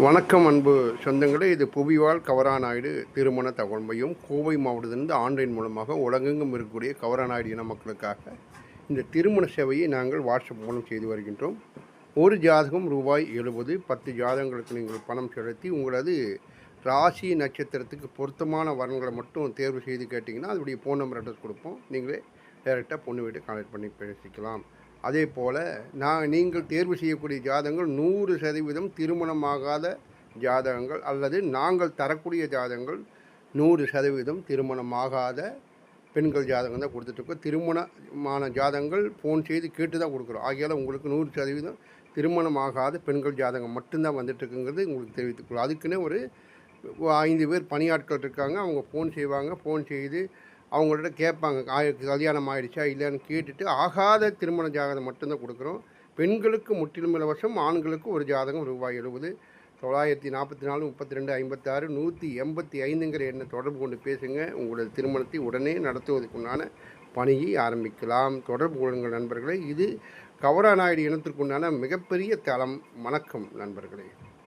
வணக்கம் அன்பு சொந்தங்களே, இது புவிவாழ் கவராநாயுடு திருமண தகவல் மையம் கோவை மாவட்டத்திலிருந்து ஆன்லைன் மூலமாக உலகெங்கும் இருக்கக்கூடிய கவராநாயுடு இன மக்களுக்காக இந்த திருமண சேவையை நாங்கள் வாட்ஸ்அப் மூலம் செய்து வருகின்றோம். ஒரு ஜாதகம் ரூபாய் 70. 10 ஜாதகங்களுக்கு நீங்கள் பணம் செலுத்தி உங்களது ராசி நட்சத்திரத்துக்கு பொருத்தமான வரன்களை மட்டும் தேர்வு செய்து கேட்டிங்கன்னா அதனுடைய ஃபோன் நம்பர் அட்ரஸ் கொடுப்போம். நீங்களே டைரெக்டாக பொண்ணு வீட்டை கான்டாக்ட் பண்ணி பேசிக்கலாம். அதே போல் நீங்கள் தேர்வு செய்யக்கூடிய ஜாதகங்கள் 100% திருமணமாகாத ஜாதகங்கள் அல்லது நாங்கள் தரக்கூடிய ஜாதகங்கள் 100% திருமணமாகாத பெண்கள் ஜாதகம் தான் கொடுத்துட்ருக்கோம். திருமணமான ஜாதகங்கள் ஃபோன் செய்து கேட்டு தான் கொடுக்குறோம். ஆகையால் உங்களுக்கு 100% திருமணமாகாத பெண்கள் ஜாதகம் மட்டும்தான் வந்துட்டுருக்குங்கிறது உங்களுக்கு தெரிவித்துக்கொள்ளும். அதுக்குன்னு ஒரு 5 பேர் பணியாட்கள் இருக்காங்க. அவங்க ஃபோன் செய்வாங்க. ஃபோன் செய்து அவங்கள்ட்ட கேட்பாங்க, கல்யாணம் ஆகிடுச்சா இல்லைன்னு கேட்டுட்டு ஆகாத திருமண ஜாதகம் மட்டும்தான் கொடுக்குறோம். பெண்களுக்கு முற்றிலும் இலவசம், ஆண்களுக்கு ஒரு ஜாதகம் ரூபாய் 70. 944 32 56 185ங்கிற எண்ணை தொடர்பு கொண்டு பேசுங்க. உங்களது திருமணத்தை உடனே நடத்துவதற்குண்டான பணியை ஆரம்பிக்கலாம். தொடர்பு கொள்ளுங்கள் நண்பர்களே. இது கவராநாயுடு இனத்திற்குண்டான மிகப்பெரிய தளம். வணக்கம் நண்பர்களே.